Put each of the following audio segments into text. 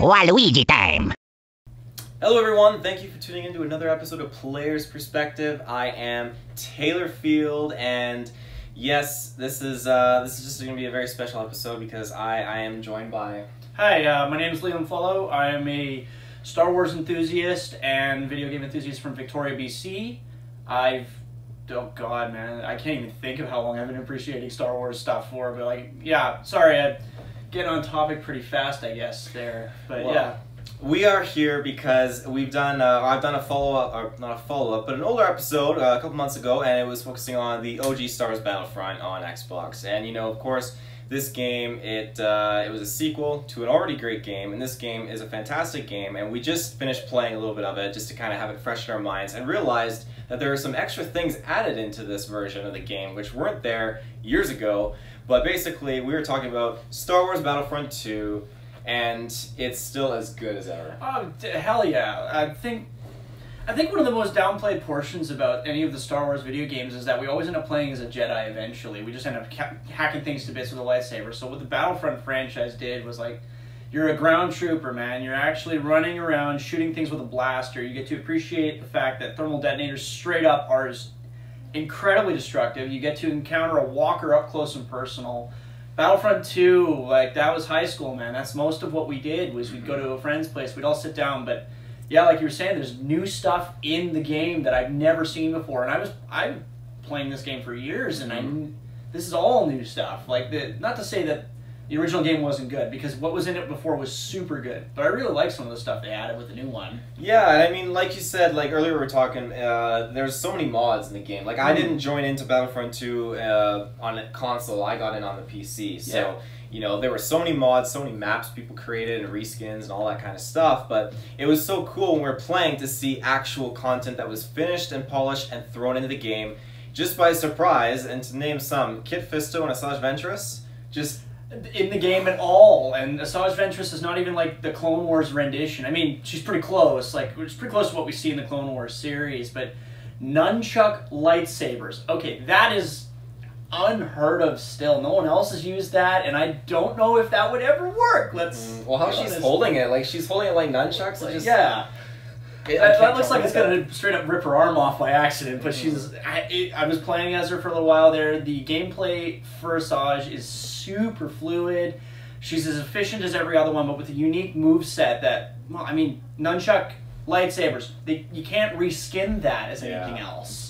Waluigi time! Hello everyone, thank you for tuning in to another episode of Player's Perspective. I am Taylor Field, and yes, this is just going to be a very special episode because I am joined by... Hi, my name is Liam Follow. I am a Star Wars enthusiast and video game enthusiast from Victoria, BC. Oh god, man, I can't even think of how long I've been appreciating Star Wars stuff for, but like, yeah, sorry, I get on topic pretty fast, I guess, there, but well, yeah. We are here because we've done, I've done a follow-up, or not a follow-up, but an older episode a couple months ago, and it was focusing on the OG Star Wars Battlefront on Xbox. And, you know, of course, this game, it was a sequel to an already great game, and this game is a fantastic game, and we just finished playing a little bit of it just to kind of have it fresh in our minds, and realized that there are some extra things added into this version of the game, which weren't there years ago. But basically, we were talking about Star Wars Battlefront 2, and it's still as good as ever. Oh, hell yeah. I think one of the most downplayed portions about any of the Star Wars video games is that we always end up playing as a Jedi eventually. We just end up hacking things to bits with a lightsaber. So what the Battlefront franchise did was like, you're a ground trooper, man. You're actually running around shooting things with a blaster. You get to appreciate the fact that thermal detonators straight up are incredibly destructive. You get to encounter a walker up close and personal. Battlefront 2, like, that was high school, man. That's most of what we did, was we'd go to a friend's place, we'd all sit down, but yeah, like you were saying, there's new stuff in the game that I've never seen before, and I've been playing this game for years, and this is all new stuff. Like, not to say that the original game wasn't good, because what was in it before was super good, but I really like some of the stuff they added with the new one. Yeah, I mean, like you said, like earlier we were talking, there's so many mods in the game. Like, I didn't join into Battlefront 2 on a console, I got in on the PC, so... Yeah. You know, there were so many mods, so many maps people created and reskins and all that kind of stuff, but it was so cool when we were playing to see actual content that was finished and polished and thrown into the game just by surprise. And to name some, Kit Fisto and Asajj Ventress, just in the game at all. And Asajj Ventress is not even like the Clone Wars rendition. I mean, she's pretty close, like it's pretty close to what we see in the Clone Wars series, but nunchuck lightsabers. Okay, that is unheard of still. No one else has used that, and I don't know if that would ever work. Well, how she's holding it, like she's holding it like nunchucks. Like, yeah, that looks like it's gonna straight up rip her arm off by accident. But I was playing as her for a little while there. The gameplay for Asajj is super fluid. She's as efficient as every other one, but with a unique move set that, well, I mean, nunchuck lightsabers. You can't reskin that as anything else.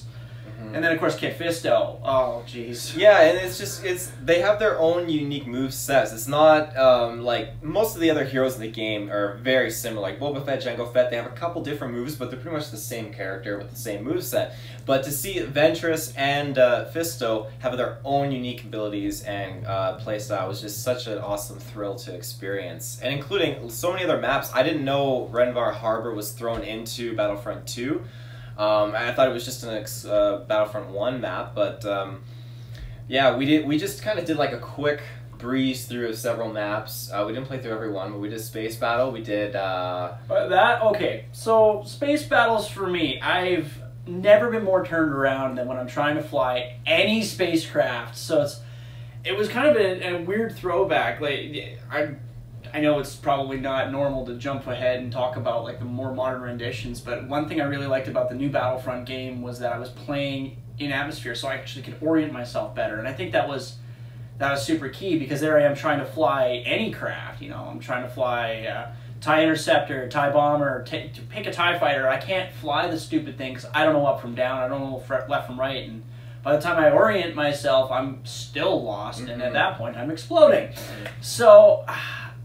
And then, of course, Kit Fisto. Oh, jeez. Yeah, and they have their own unique move sets. It's not, like, most of the other heroes in the game are very similar. Like Boba Fett, Jango Fett, they have a couple different moves, but they're pretty much the same character with the same move set. But to see Ventress and Fisto have their own unique abilities and playstyle was just such an awesome thrill to experience. And including so many other maps. I didn't know Renvar Harbor was thrown into Battlefront 2. I thought it was just an Battlefront 1 map, but yeah, we just kind of did like a quick breeze through several maps. We didn't play through every one, but we did Space Battle. We did okay. So Space Battles for me, I've never been more turned around than when I'm trying to fly any spacecraft. So it was kind of a weird throwback. Like I know it's probably not normal to jump ahead and talk about like the more modern renditions, but one thing I really liked about the new Battlefront game was that I was playing in atmosphere, so I actually could orient myself better, and I think that was super key, because there I am trying to fly any craft. You know, I'm trying to fly TIE Interceptor, TIE Bomber, to pick a TIE Fighter. I can't fly the stupid thing because I don't know up from down, I don't know left from right, and by the time I orient myself, I'm still lost, and at that point, I'm exploding. So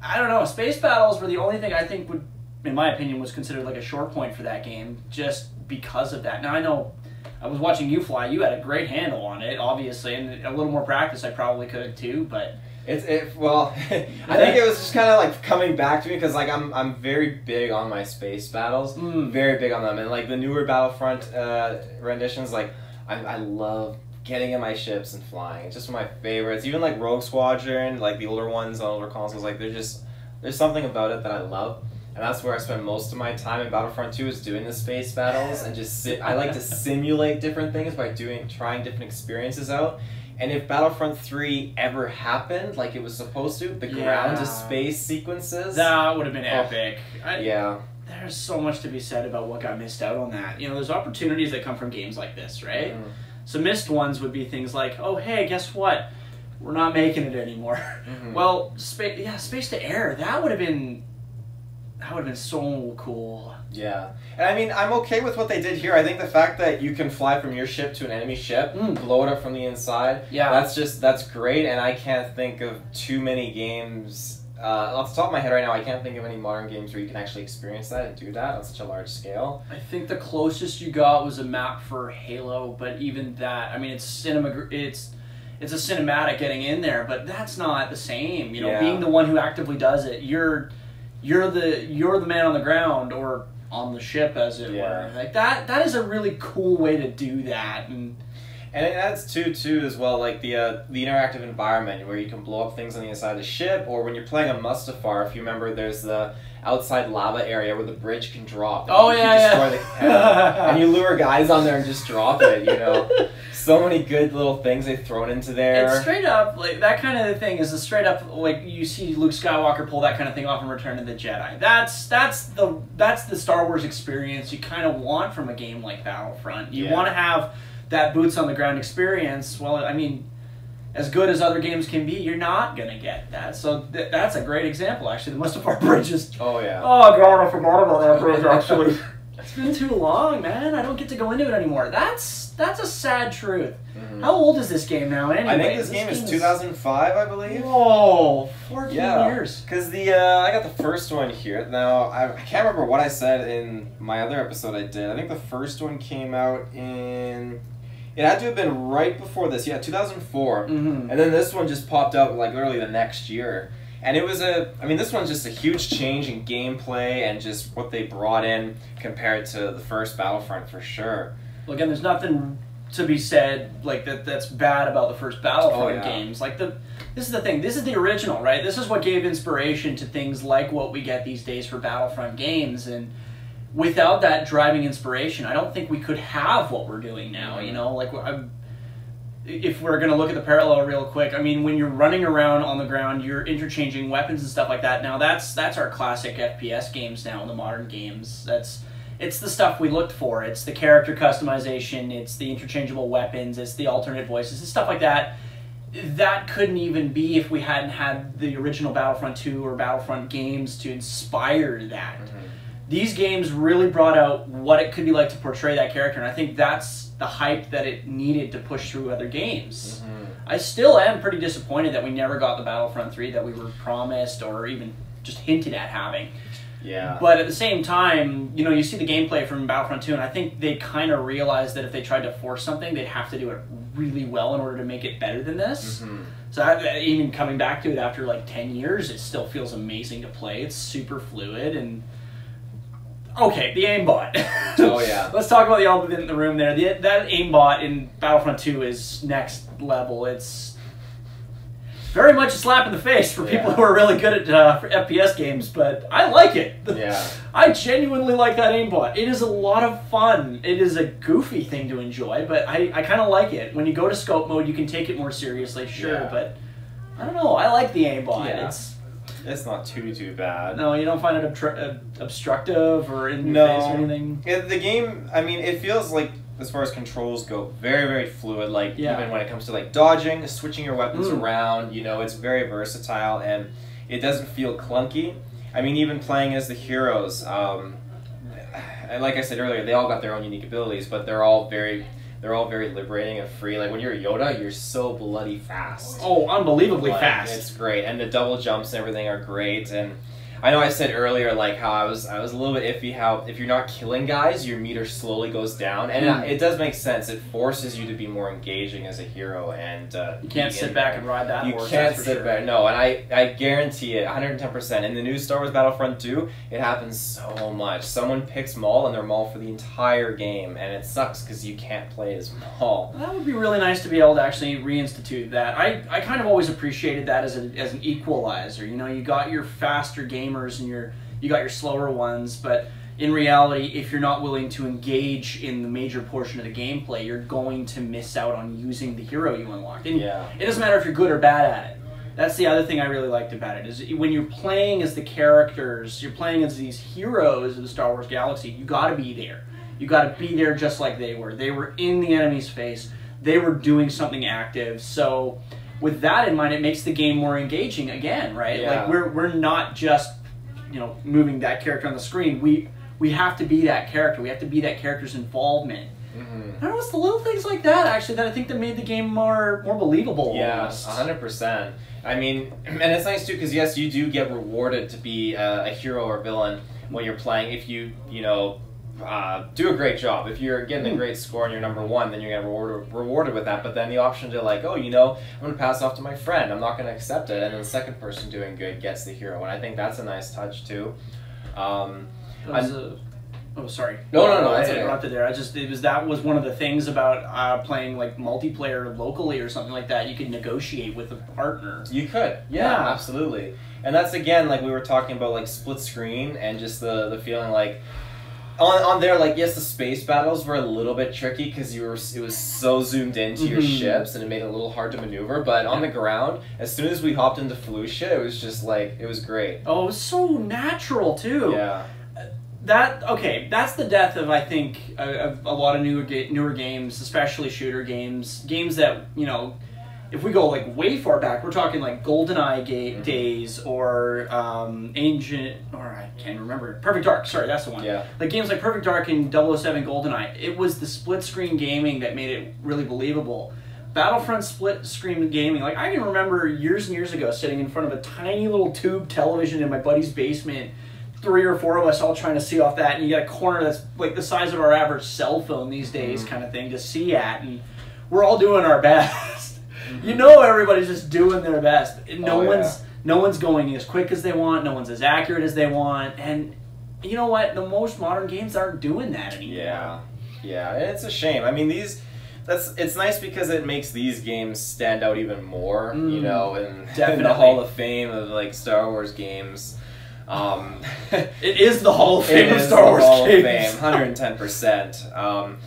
I don't know, Space Battles were the only thing I think would, in my opinion, was considered like a short point for that game, just because of that. Now I know, I was watching you fly, you had a great handle on it, obviously, and a little more practice I probably could too, but... Well, I think it was just kind of like coming back to me, because like I'm very big on my space battles, very big on them, and like the newer Battlefront renditions, like I love getting in my ships and flying. It's just one of my favorites. Even like Rogue Squadron, like the older ones on older consoles, like there's something about it that I love. And that's where I spend most of my time in Battlefront 2 is doing the space battles and I like to simulate different things by trying different experiences out. And if Battlefront 3 ever happened like it was supposed to, the ground to space sequences, that would have been epic. Yeah. There's so much to be said about what got missed out on that. You know, there's opportunities that come from games like this, right? Mm. So missed ones would be things like, oh, hey, guess what? We're not making it anymore. Mm-hmm. Well, space to air, that would have been so cool. Yeah. And I mean, I'm okay with what they did here. I think the fact that you can fly from your ship to an enemy ship, blow it up from the inside, that's great, and I can't think of too many games. Off the top of my head right now, I can't think of any modern games where you can actually experience that and do that on such a large scale. I think the closest you got was a map for Halo, but even that, I mean, it's a cinematic getting in there, but that's not the same. You know, being the one who actively does it, you're the man on the ground or on the ship, as it were. Like that is a really cool way to do that, and it adds too as well, like the interactive environment where you can blow up things on the inside of the ship, or when you're playing a Mustafar, if you remember, there's the outside lava area where the bridge can drop. Oh yeah, destroy the cannon, and you lure guys on there and just drop it. You know, so many good little things they've thrown into there. It's straight up like that kind of thing is a straight up like you see Luke Skywalker pull that kind of thing off in Return of the Jedi. That's the Star Wars experience you kind of want from a game like Battlefront. You want to have that boots on the ground experience. Well, I mean, as good as other games can be, you're not gonna get that. So that's a great example, actually. The Mustafar Bridge is. Oh yeah. Oh god, I forgot about that bridge. Actually, it's been too long, man. I don't get to go into it anymore. That's a sad truth. Mm-hmm. How old is this game now? Anyway, I think this game is 2005, I believe. Whoa, 14 years. Because I got the first one here. Now I can't remember what I said in my other episode I did. I think the first one came out in. It had to have been right before this, 2004. Mm-hmm. And then this one just popped up like literally the next year. And it was this one's just a huge change in gameplay and just what they brought in compared to the first Battlefront for sure. Well, again, there's nothing to be said like that's bad about the first Battlefront games. Like this is the thing. This is the original, right? This is what gave inspiration to things like what we get these days for Battlefront games, and without that driving inspiration, I don't think we could have what we're doing now. You know, like if we're going to look at the parallel real quick, I mean, when you're running around on the ground, you're interchanging weapons and stuff like that. Now that's our classic FPS games now, the modern games. It's the stuff we looked for. It's the character customization, it's the interchangeable weapons, it's the alternate voices, it's stuff like that. That couldn't even be if we hadn't had the original Battlefront 2 or Battlefront games to inspire that. Mm-hmm. These games really brought out what it could be like to portray that character, and I think that's the hype that it needed to push through other games. Mm-hmm. I still am pretty disappointed that we never got the Battlefront 3 that we were promised or even just hinted at having. Yeah. But at the same time, you know, you see the gameplay from Battlefront 2, and I think they kind of realized that if they tried to force something, they'd have to do it really well in order to make it better than this. Mm-hmm. So even coming back to it after like 10 years, it still feels amazing to play. It's super fluid and... Okay, the aimbot. Oh, yeah. Let's talk about the elephant in the room there. That aimbot in Battlefront 2 is next level. It's very much a slap in the face for people who are really good at FPS games, but I like it. Yeah. I genuinely like that aimbot. It is a lot of fun. It is a goofy thing to enjoy, but I kind of like it. When you go to scope mode, you can take it more seriously, sure, but I don't know. I like the aimbot. Yeah. It's not too bad. No, you don't find it obstructive or in your face or anything? The game, I mean, it feels like, as far as controls go, very, very fluid. Like, even when it comes to, like, dodging, switching your weapons around, you know, it's very versatile, and it doesn't feel clunky. I mean, even playing as the heroes, and like I said earlier, they all got their own unique abilities, but they're all very liberating and free. Like, when you're Yoda, you're so bloody fast. Oh, unbelievably fast. It's great. And the double jumps and everything are great. And I know I said earlier, like, how I was a little bit iffy how if you're not killing guys, your meter slowly goes down. And it does make sense. It forces you to be more engaging as a hero. And you can't sit back and ride that horse. You can't sit back. No, and I guarantee it, 110%. In the new Star Wars Battlefront 2, it happens so much. Someone picks Maul, and they're Maul for the entire game. And it sucks because you can't play as Maul. That would be really nice to be able to actually reinstitute that. I kind of always appreciated that as an equalizer. You know, you got your faster gamers and you got your slower ones, but in reality, if you're not willing to engage in the major portion of the gameplay, you're going to miss out on using the hero you unlocked. And it doesn't matter if you're good or bad at it. That's the other thing I really liked about it, is when you're playing as the characters, you're playing as these heroes of the Star Wars galaxy, you gotta be there. You gotta be there just like they were. They were in the enemy's face. They were doing something active. So with that in mind, it makes the game more engaging again, right? Yeah. Like we're not just, you know, moving that character on the screen. We have to be that character. We have to be that character's involvement. I don't know, it's the little things like that, actually, that I think that made the game more believable. Yeah, 100%. I mean, and it's nice too, because yes, you do get rewarded to be a hero or villain when you're playing. If you know, do a great job. If you're getting a great score and you're number 1, then you're getting rewarded with that. But then the option to like, oh, you know, I'm going to pass off to my friend. I'm not going to accept it. And then the second person doing good gets the hero. And I think that's a nice touch too. Oh, sorry. No. I interrupted there. That was one of the things about playing like multiplayer locally or something like that. You could negotiate with a partner. You could, yeah, absolutely. And that's again like we were talking about, like split screen and just the feeling like on there, like yes, the space battles were a little bit tricky because it was so zoomed into your ships and it made it a little hard to maneuver. But on the ground, as soon as we hopped into Felucia, it was just like it was great. Oh, it was so natural too. Yeah. That's the death of, I think, a lot of newer games, especially shooter games that, you know, if we go like way far back, we're talking like GoldenEye days or Ancient, or I can't remember, Perfect Dark, sorry, that's the one. Yeah. Like games like Perfect Dark and 007 GoldenEye, it was the split screen gaming that made it really believable. Battlefront split screen gaming, like I can remember years and years ago sitting in front of a tiny little tube television in my buddy's basement, 3 or 4 of us all trying to see off that, and you got a corner that's like the size of our average cell phone these days kind of thing to see at, and we're all doing our best. You know, everybody's just doing their best. No one's going as quick as they want, no one's as accurate as they want, and you know what? The most modern games aren't doing that anymore. Yeah, and it's a shame. I mean, it's nice because it makes these games stand out even more, you know, in the Hall of Fame of like Star Wars games. It is the Hall of Fame of Star Wars games. 110%.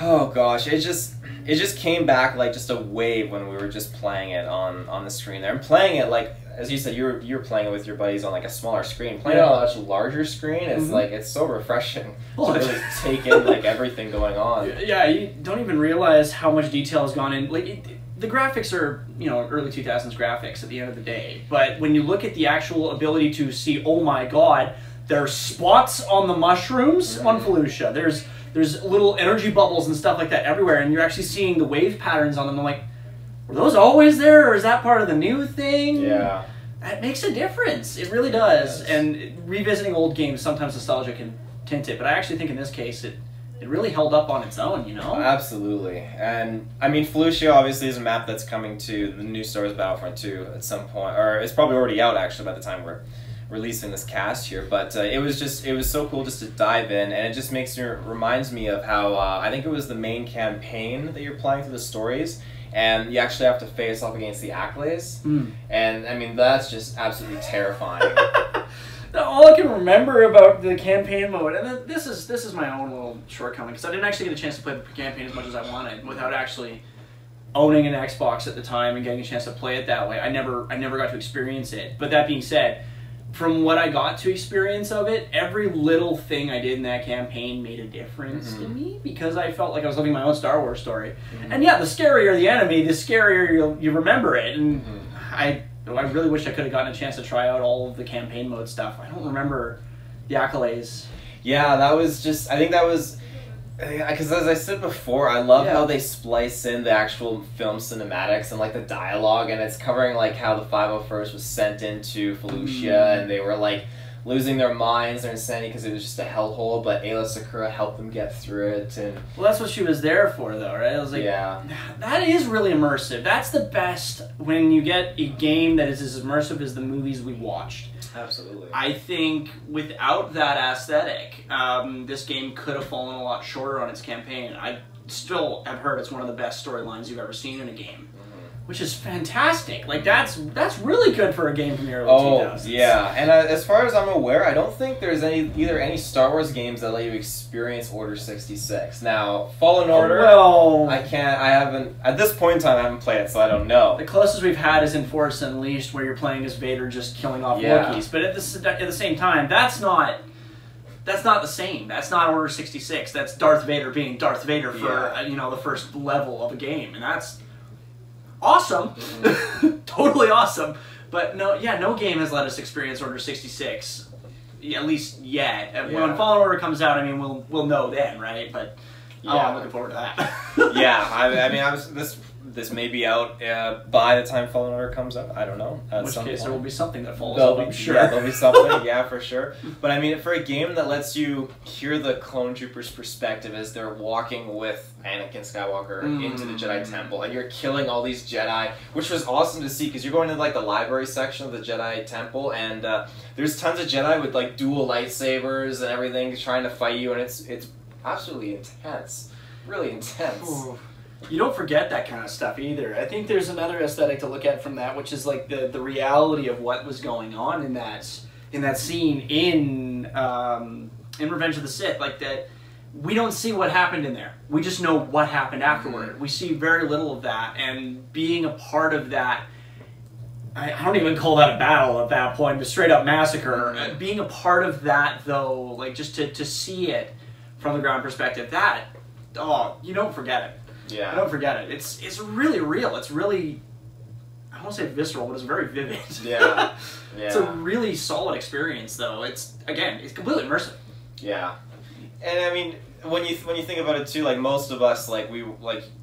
Oh gosh, it just came back like just a wave when we were just playing it on the screen there. And playing it, like as you said, you were playing it with your buddies on like a smaller screen. Playing it on a much larger screen, it's like it's so refreshing to really take in like everything going on. Yeah, you don't even realize how much detail has gone in. Like the graphics are, you know, early 2000s graphics at the end of the day. But when you look at the actual ability to see, oh my god, there's spots on the mushrooms on Felucia. There's little energy bubbles and stuff like that everywhere, and you're actually seeing the wave patterns on them. I'm like, were those always there, or is that part of the new thing? Yeah. That makes a difference. It really does. Yes. And revisiting old games, sometimes nostalgia can tint it, but I actually think in this case it really held up on its own, you know? Absolutely. And, I mean, Felucia obviously is a map that's coming to the new Star Wars Battlefront 2 at some point, or it's probably already out, actually, by the time we're releasing this cast here, but it was so cool just to dive in, and it reminds me of how, I think it was the main campaign that you're playing through the stories, and you actually have to face off against the Acklays, and, I mean, that's just absolutely terrifying. All I can remember about the campaign mode, and this is my own little shortcoming, because I didn't actually get a chance to play the campaign as much as I wanted without actually owning an Xbox at the time and getting a chance to play it that way. I never got to experience it. But that being said, from what I got to experience of it, every little thing I did in that campaign made a difference to me, because I felt like I was living my own Star Wars story. And yeah, the scarier the enemy, the scarier you remember it. And I really wish I could have gotten a chance to try out all of the campaign mode stuff. I don't remember the Accolades. Yeah, that was just, I think that was, because as I said before, I love how they splice in the actual film cinematics and like the dialogue, and it's covering like how the 501st was sent into Felucia and they were like losing their minds, their insanity, because it was just a hellhole, but Ayla Secura helped them get through it. And well, that's what she was there for, though, right? I was like, that is really immersive. That's the best when you get a game that is as immersive as the movies we watched. Absolutely. I think without that aesthetic, this game could have fallen a lot shorter on its campaign. I still have heard it's one of the best storylines you've ever seen in a game. which is fantastic. Like that's really good for a game from the early 2000s. Yeah, and as far as I'm aware, I don't think there's any Star Wars games that let you experience Order 66. Now, Fallen Order, I haven't, at this point in time, I haven't played it, so I don't know. The closest we've had is in Force Unleashed, where you're playing as Vader just killing off Wookiees. But at the same time, that's not the same. That's not Order 66. That's Darth Vader being Darth Vader for the first level of a game, and that's awesome. Totally awesome. But no game has let us experience Order 66, at least yet. When Fallen Order comes out, I mean, we'll know then, right? But I'm looking forward to that. I mean, this may be out by the time Fallen Order comes out. I don't know. In which case, there will be something that follows. I'm sure. Yeah, there'll be something. Yeah, for sure. But I mean, for a game that lets you hear the clone troopers' perspective as they're walking with Anakin Skywalker into the Jedi Temple, and you're killing all these Jedi, which was awesome to see because you're going to like the library section of the Jedi Temple, and there's tons of Jedi with like dual lightsabers and everything trying to fight you, and it's absolutely intense, really intense. Ooh. You don't forget that kind of stuff either. I think there's another aesthetic to look at from that, which is like the reality of what was going on in that scene in Revenge of the Sith. Like that, we don't see what happened in there. We just know what happened afterward. We see very little of that, and being a part of that, I don't even call that a battle at that point, but straight up massacre. Being a part of that, though, like just to see it from the ground perspective, you don't forget it. Yeah. I don't forget it. It's really real. It's really, I won't say visceral, but it's very vivid. Yeah. It's a really solid experience, though. It's completely immersive. Yeah. And I mean, when you think about it too, like most of us, we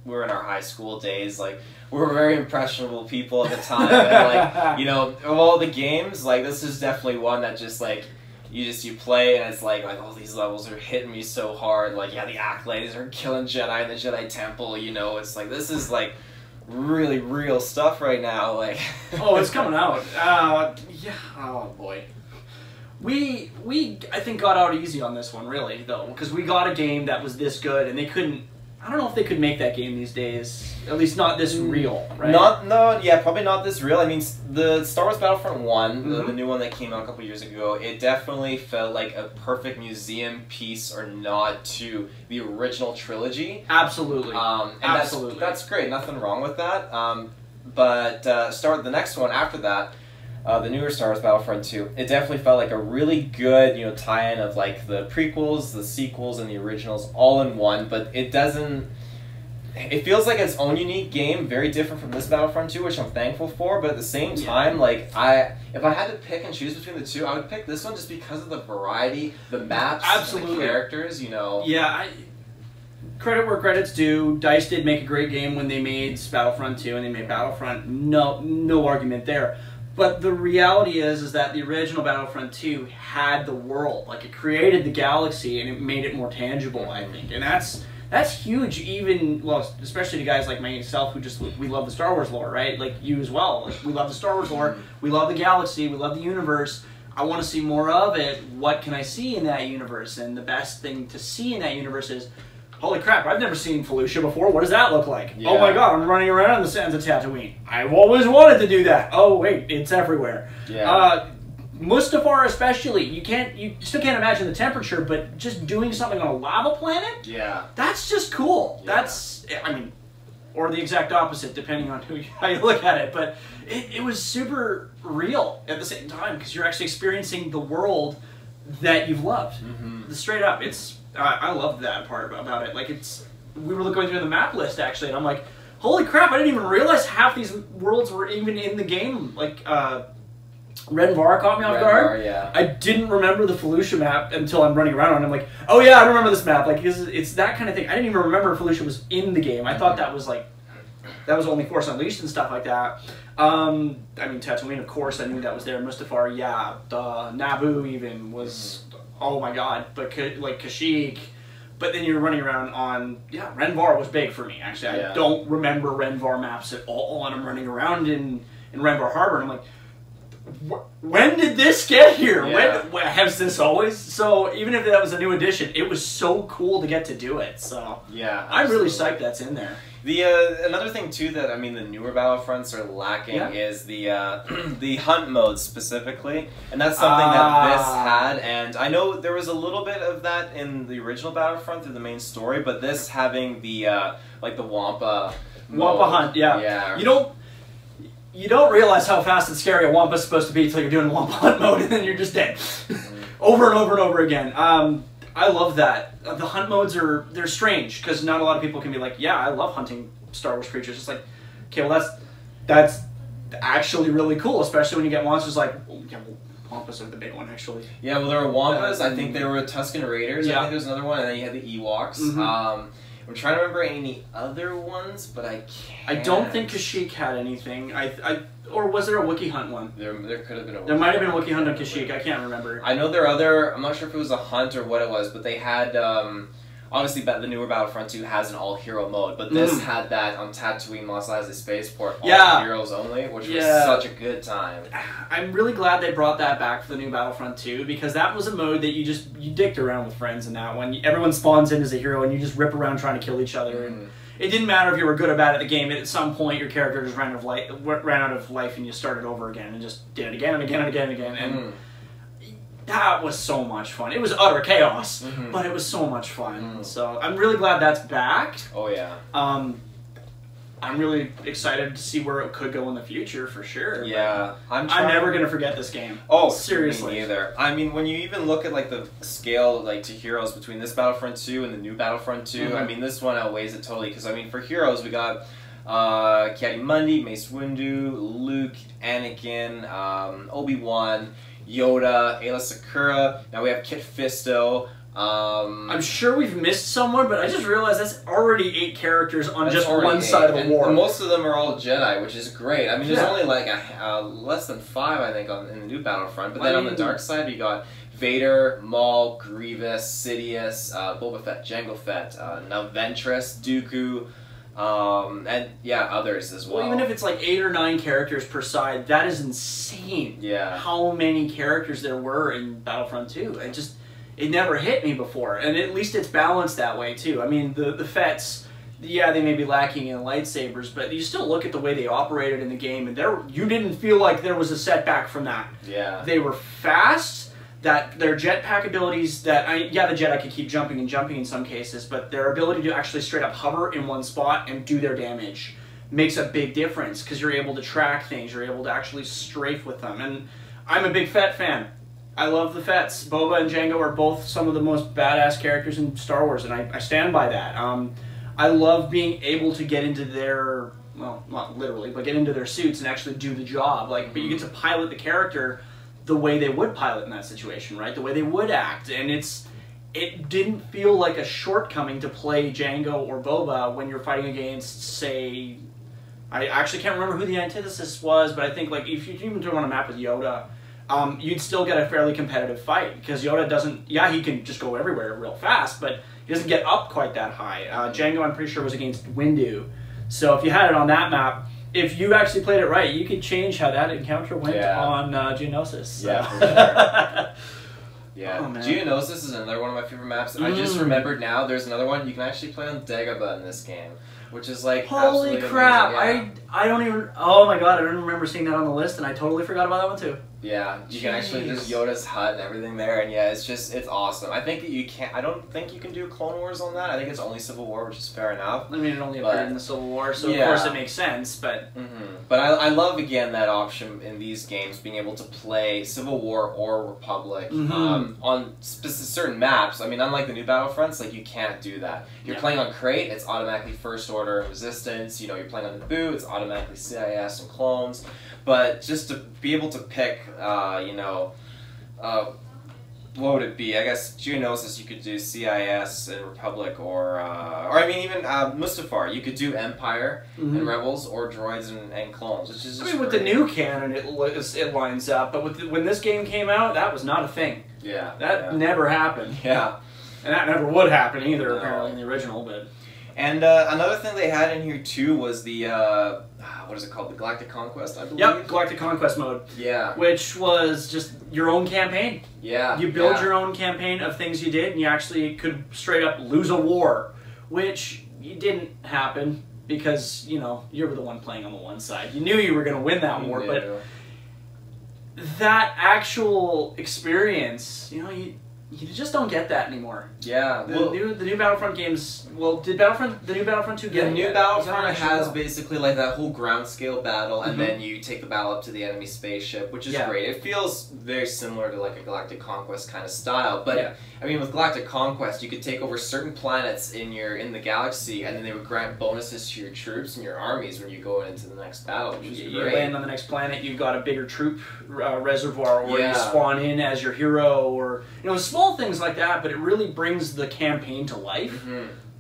were in our high school days, like we were very impressionable people at the time, and of all the games, like this is definitely one that just like. You play and it's like all these levels are hitting me so hard. Like the acolytes are killing Jedi in the Jedi Temple. It's like this is like really real stuff right now. Like it's coming out. Oh boy. We I think got out easy on this one really though, because we got a game that was this good and they couldn't. I don't know if they could make that game these days. At least not this real, right? Probably not this real. I mean, the Star Wars Battlefront 1, the new one that came out a couple years ago, it definitely felt like a perfect museum piece or nod to the original trilogy. Absolutely. Absolutely. That's great. Nothing wrong with that. But the next one after that, the newer Star Wars Battlefront 2, it definitely felt like a really good, tie-in of like the prequels, the sequels, and the originals all in one. But it feels like its own unique game, very different from this Battlefront 2, which I'm thankful for. But at the same time, if I had to pick and choose between the two, I would pick this one just because of the variety, the maps, the characters. Yeah. Credit where credit's due. DICE did make a great game when they made Battlefront 2 and they made Battlefront. No argument there. But the reality is that the original Battlefront 2 had the world. Like, it created the galaxy and it made it more tangible, I think. And that's huge, especially to guys like myself who we love the Star Wars lore, right? Like you as well. Like, we love the Star Wars lore, we love the galaxy, we love the universe. I want to see more of it. What can I see in that universe? And the best thing to see in that universe is, holy crap, I've never seen Felucia before. What does that look like? Yeah. Oh my god, I'm running around the sands of Tatooine. I've always wanted to do that. Oh wait, it's everywhere. Yeah. Mustafar especially, you still can't imagine the temperature, but just doing something on a lava planet? Yeah. That's just cool. Yeah. Or the exact opposite, depending on how you look at it. But it was super real at the same time, because you're actually experiencing the world that you've loved. Straight up, I love that part about it. Like we were going through the map list actually, and I'm like, holy crap! I didn't even realize half these worlds were even in the game. Like Red Var caught me off guard. Yeah. I didn't remember the Felucia map until I'm running around, and I'm like, oh yeah, I remember this map. Like it's that kind of thing. I didn't even remember Felucia was in the game. I thought that was only Force Unleashed and stuff like that. Tatooine, of course, I knew that was there. Mustafar, yeah. Naboo even was. Oh my god, but like Kashyyyk, but then you're running around on, Renvar was big for me, actually. I don't remember Renvar maps at all, and I'm running around in Renvar Harbor, and I'm like, when did this get here? Yeah. When has this always? So even if that was a new addition, it was so cool to get to do it. So yeah, I'm really psyched that's in there. The another thing too that I mean the newer Battlefronts are lacking is the the hunt mode specifically, and that's something that this had. And I know there was a little bit of that in the original Battlefront through the main story, but this having the like the Wampa hunt, yeah. You don't realize how fast and scary a Wampa's supposed to be until you're doing Wampa hunt mode, and then you're just dead over and over and over again. I love that. The hunt modes they're strange because not a lot of people can be like, yeah, I love hunting Star Wars creatures. It's like, okay, well that's actually really cool, especially when you get monsters like, Wampas are the big one actually. Yeah, well there were Wampas. I think there were Tusken Raiders. Yeah. I think there was another one, and then you had the Ewoks. I'm trying to remember any other ones, but I can't. I don't think Kashyyyk had anything. Or was there a Wookiee hunt one? There could have been a Wookiee. There might have been a Wookiee hunt on Kashyyyk. I can't remember. I know there are other. I'm not sure if it was a hunt or what it was, but they had. Obviously, the newer Battlefront 2 has an all-hero mode, but this had that on Tatooine, Mos Eisley Spaceport, all heroes only, which was such a good time. I'm really glad they brought that back for the new Battlefront 2, because that was a mode that you dicked around with friends in that one. Everyone spawns in as a hero, and you just rip around trying to kill each other. And it didn't matter if you were good or bad at the game. At some point, your character just ran out of life, and you started over again, and just did it again and again and again and again. And that was so much fun. It was utter chaos, but it was so much fun. So I'm really glad that's back. Oh yeah. I'm really excited to see where it could go in the future for sure. Yeah, I'm never gonna forget this game. Oh, seriously. Me neither. I mean, when you even look at like the scale like to heroes between this Battlefront 2 and the new Battlefront 2, I mean this one outweighs it totally. Because I mean, for heroes we got Ki-Adi-Mundi, Mace Windu, Luke, Anakin, Obi-Wan, Yoda, Ayla Secura. Now we have Kit Fisto. I'm sure we've missed someone, but I just realized that's already 8 characters on just one side of the war. And most of them are all Jedi, which is great. I mean, there's only like less than 5, I think, in the new Battlefront. But then on the dark side, you got Vader, Maul, Grievous, Sidious, Boba Fett, Jango Fett, now Ventress, Dooku. And yeah, others as well. Well, even if it's like 8 or 9 characters per side, that is insane. Yeah. How many characters there were in Battlefront 2. It never hit me before. And at least it's balanced that way too. I mean, the Fets, yeah, they may be lacking in lightsabers, but you still look at the way they operated in the game, and you didn't feel like there was a setback from that. Yeah. They were fast. That their jetpack abilities, the Jedi could keep jumping and jumping in some cases, but their ability to actually straight up hover in one spot and do their damage makes a big difference, because you're able to track things, you're able to actually strafe with them. And I'm a big Fett fan. I love the Fets. Boba and Jango are both some of the most badass characters in Star Wars, and I stand by that. I love being able to get into their, well, not literally, but get into their suits and actually do the job. But you get to pilot the character the way they would pilot in that situation, right? The way they would act. And it didn't feel like a shortcoming to play Jango or Boba when you're fighting against, say, I actually can't remember who the antithesis was, but I think like if you even throw on a map with Yoda, you'd still get a fairly competitive fight, because Yoda doesn't, he can just go everywhere real fast, but he doesn't get up quite that high. Jango, I'm pretty sure, was against Windu. So if you had it on that map, if you actually played it right, you could change how that encounter went on Geonosis. So. Yeah, for sure. Yeah, oh, Geonosis is another one of my favorite maps. I just remembered now, there's another one. You can actually play on Dagobah in this game, which is like holy crap! Yeah. I don't even. Oh my god! I don't remember seeing that on the list, and I totally forgot about that one too. Yeah, you can actually just Yoda's hut and everything there, and yeah, it's awesome. I think that you can't. I don't think you can do Clone Wars on that. I think it's only Civil War, which is fair enough. I mean, it only appeared in the Civil War, so of course it makes sense. But but I love again that option in these games, being able to play Civil War or Republic on certain maps. I mean, unlike the new Battlefronts, like you can't do that. You're playing on Crate, it's automatically First Order and Resistance. You know, you're playing on Naboo, it's automatically CIS and clones. But just to be able to pick, what would it be? I guess Geonosis, you could do CIS and Republic, or I mean even Mustafar. You could do Empire and Rebels, or droids and clones, which is just with the new canon, it lines up. But when this game came out, that was not a thing. Yeah, that never happened. Yeah, and that never would happen either. Apparently in the original, but. And another thing they had in here too was the what is it called? The Galactic Conquest, I believe. Yep, Galactic Conquest mode. Yeah. Which was just your own campaign. Yeah. You build your own campaign of things you did, and you actually could straight up lose a war, which didn't happen because, you know, you were the one playing on the one side. You knew you were going to win that war, but that actual experience, you know, you just don't get that anymore. Yeah. The new Battlefront games. Well, did the new Battlefront 2 get it? The new Battlefront has basically like that whole ground scale battle, and then you take the battle up to the enemy spaceship, which is great. It feels very similar to like a Galactic Conquest kind of style, but I mean, with Galactic Conquest, you could take over certain planets in the galaxy, and then they would grant bonuses to your troops and your armies when you go into the next battle, which is great. You land on the next planet, you've got a bigger troop reservoir, or you spawn in as your hero, or you know, small things like that. But it really brings the campaign to life.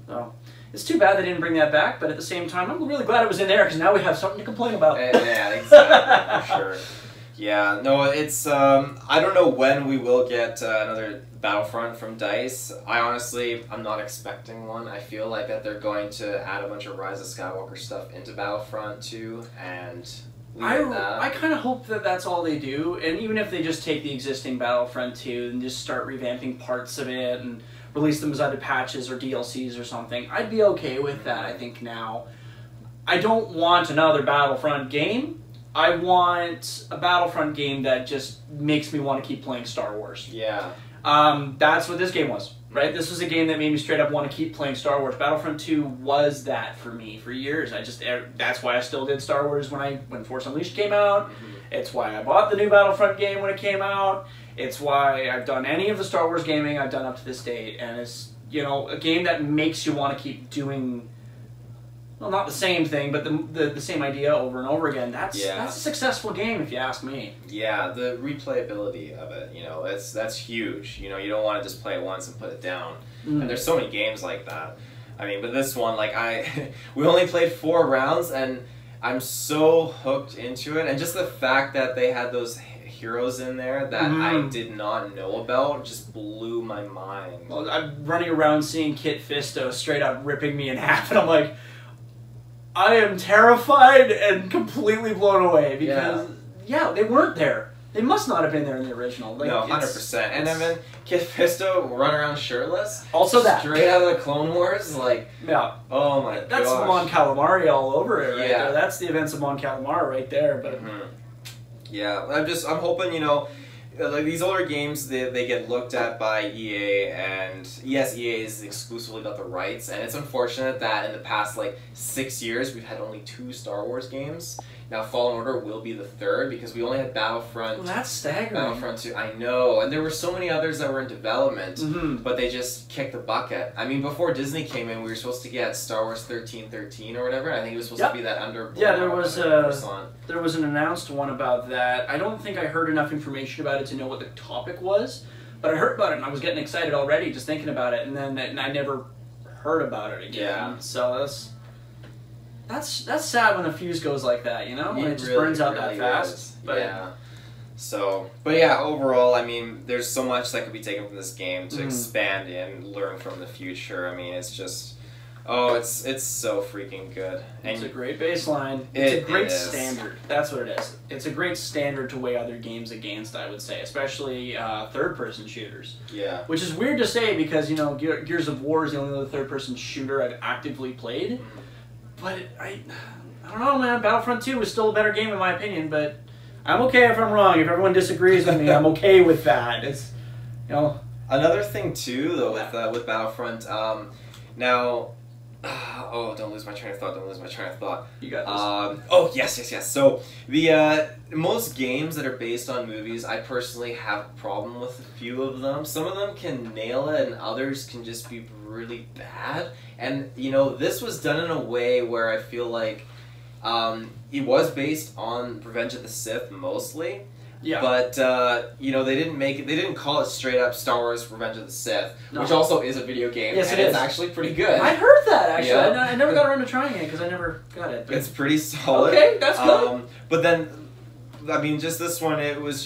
So it's too bad they didn't bring that back, but at the same time, I'm really glad it was in there because now we have something to complain about. Yeah, exactly, for sure. Yeah, no, it's, I don't know when we will get another Battlefront from DICE. I'm not expecting one. I feel like that they're going to add a bunch of Rise of Skywalker stuff into Battlefront 2, and I kind of hope that that's all they do, and even if they just take the existing Battlefront 2 and just start revamping parts of it and release them as either patches or DLCs or something, I'd be okay with that, I think, now. I don't want another Battlefront game. I want a Battlefront game that just makes me want to keep playing Star Wars. Yeah. That's what this game was, right? This was a game that made me straight up want to keep playing Star Wars. Battlefront 2 was that for me for years. That's why I still did Star Wars when Force Unleashed came out. It's why I bought the new Battlefront game when it came out. It's why I've done any of the Star Wars gaming I've done up to this date. And it's, you know, a game that makes you want to keep doing, well, not the same thing, but the same idea over and over again. That's a successful game, if you ask me. Yeah, the replayability of it, you know, that's huge. You know, you don't want to just play it once and put it down. And there's so many games like that. I mean, but this one, like, we only played 4 rounds, and I'm so hooked into it. And just the fact that they had those heroes in there that I did not know about just blew my mind. Well, I'm running around seeing Kit Fisto straight up ripping me in half, and I'm like, I am terrified and completely blown away because, they weren't there. They must not have been there in the original. Like, no, 100%. And then Kit Fisto run around shirtless. Also that. Straight out of the Clone Wars, like, oh my god. That's Mon Calamari all over it right there. That's the events of Mon Calamari right there. But yeah, I'm hoping, you know, like these older games, they get looked at by EA, and yes, EA is exclusively got the rights, and it's unfortunate that in the past like 6 years we've had only 2 Star Wars games. Now Fallen Order will be the 3rd because we only had Battlefront. Well, that's staggering. Battlefront 2, I know, and there were so many others that were in development, but they just kicked the bucket. I mean, before Disney came in, we were supposed to get Star Wars 1313 or whatever. I think it was supposed to be that under. Yeah, there was an announced one about that. I don't think I heard enough information about it to know what the topic was, but I heard about it and I was getting excited already just thinking about it, and then I never heard about it again. Yeah. So that's sad when a fuse goes like that, you know? When it just burns out that fast. But yeah. So, but yeah, overall, I mean, there's so much that could be taken from this game to expand and learn from the future. I mean, it's just, it's so freaking good. And it's a great baseline. It's a great standard. That's what it is. It's a great standard to weigh other games against, I would say, especially third-person shooters. Yeah. Which is weird to say because, you know, Gears of War is the only other third-person shooter I've actively played. But I don't know, man. Battlefront 2 was still a better game in my opinion, but I'm okay if I'm wrong. If everyone disagrees with me, I'm okay with that. It's, you know. Another thing too, though, with Battlefront, now, don't lose my train of thought. You got this. Yes. So the most games that are based on movies, I personally have a problem with a few of them. Some of them can nail it, and others can just be really bad. And you know, this was done in a way where I feel like it was based on Revenge of the Sith mostly. Yeah. But you know, they didn't call it straight up Star Wars Revenge of the Sith, which also is a video game. Yes, and it's actually pretty good. I heard that actually. Yeah. I never got around to trying it because I never got it. But it's pretty solid. Okay, that's good. But then, I mean, just this one, it was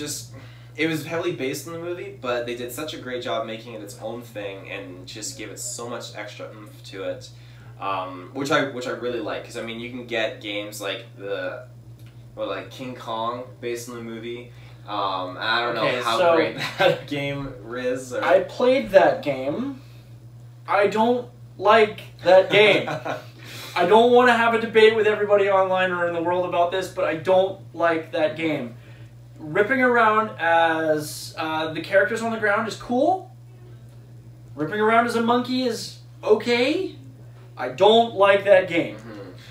heavily based on the movie, but they did such a great job making it its own thing and just gave it so much extra oomph to it. which I really like, because I mean you can get games like like King Kong based on the movie. I don't know how great that game is. Or... I played that game. I don't like that game. I don't want to have a debate with everybody online or in the world about this, but I don't like that game. Ripping around as the characters on the ground is cool. Ripping around as a monkey is okay. I don't like that game.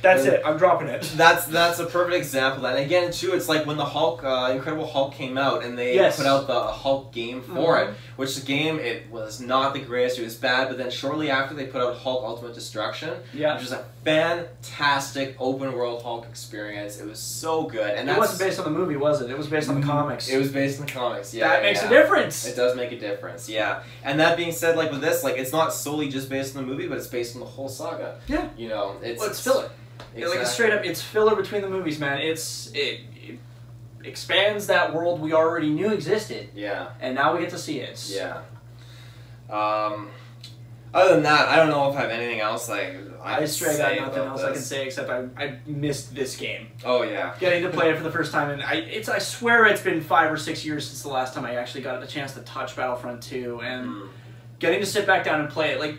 That's it. I'm dropping it. That's a perfect example. And again, too, it's like when the Hulk, Incredible Hulk came out, and they put out the Hulk game for it. Which the game, it was not the greatest. It was bad. But then shortly after, they put out Hulk Ultimate Destruction, which was a fantastic open world Hulk experience. It was so good. And it wasn't based on the movie, was it? It was based on the comics. It was based on the comics. Yeah, that makes a difference. It does make a difference. Yeah. And that being said, like with this, like it's not solely just based on the movie, but it's based on the whole saga. Yeah. You know, it's filler. Exactly. Like straight up, it's filler between the movies, man. It expands that world we already knew existed. Yeah. And now we get to see it. Yeah. Other than that, I don't know if I have anything else. I straight got nothing else I can say except I missed this game. Oh yeah. Getting to play it for the first time, and I swear it's been 5 or 6 years since the last time I actually got the chance to touch Battlefront 2, and getting to sit back down and play it, like.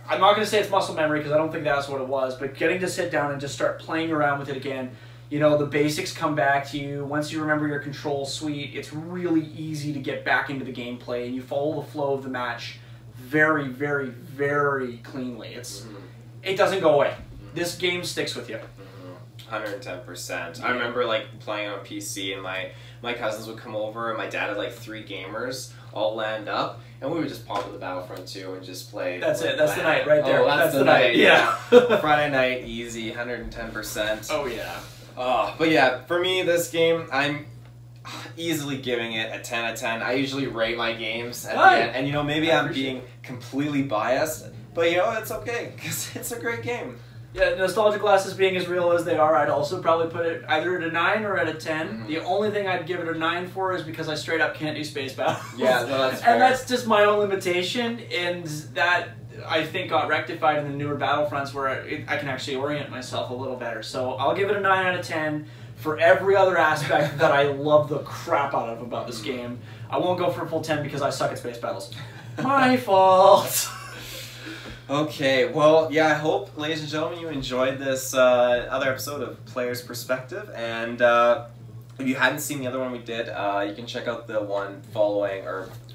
I'm not going to say it's muscle memory because I don't think that's what it was, but getting to sit down and just start playing around with it again, you know, the basics come back to you. Once you remember your control suite, it's really easy to get back into the gameplay, and you follow the flow of the match very, very, very cleanly. It doesn't go away. This game sticks with you. 110%. I remember like playing on PC, and my cousins would come over, and my dad had like 3 gamers all land up, and we would just pop into Battlefront 2 and just play. That's it. That's the night right there. Oh, that's the night. Yeah. Friday night, easy, 110%. Oh yeah. But yeah, for me, this game, I'm easily giving it a 10 out of 10. I usually rate my games at the end, and you know, maybe I'm being completely biased, but you know, it's okay because it's a great game. Yeah, nostalgia glasses being as real as they are, I'd also probably put it either at a 9 or at a 10. The only thing I'd give it a 9 for is because I straight up can't do space battles. Yeah, no, that's fair. And that's just my own limitation, and that I think got rectified in the newer Battlefronts where I can actually orient myself a little better. So I'll give it a 9 out of 10 for every other aspect that I love the crap out of about this game. I won't go for a full 10 because I suck at space battles. My fault. Okay, well, yeah, I hope, ladies and gentlemen, you enjoyed this other episode of Player's Perspective, and if you hadn't seen the other one we did, you can check out the one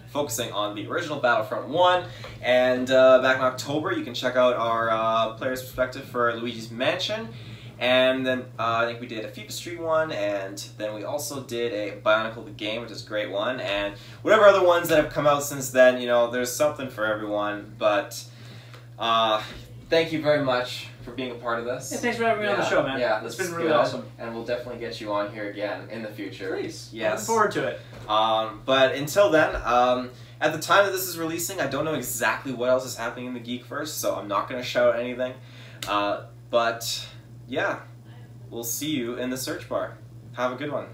focusing on the original Battlefront 1, and back in October, you can check out our Player's Perspective for Luigi's Mansion, and then I think we did a FIFA Street one, and then we also did a Bionicle the Game, which is a great one, and whatever other ones that have come out since then, you know, there's something for everyone, but... thank you very much for being a part of this. Yeah, thanks for having me on the show, man. Yeah, it's been really awesome. And we'll definitely get you on here again in the future. Please. Yes. Looking forward to it. But until then, at the time that this is releasing, I don't know exactly what else is happening in the Geekverse, so I'm not going to shout anything. But, yeah, we'll see you in the search bar. Have a good one.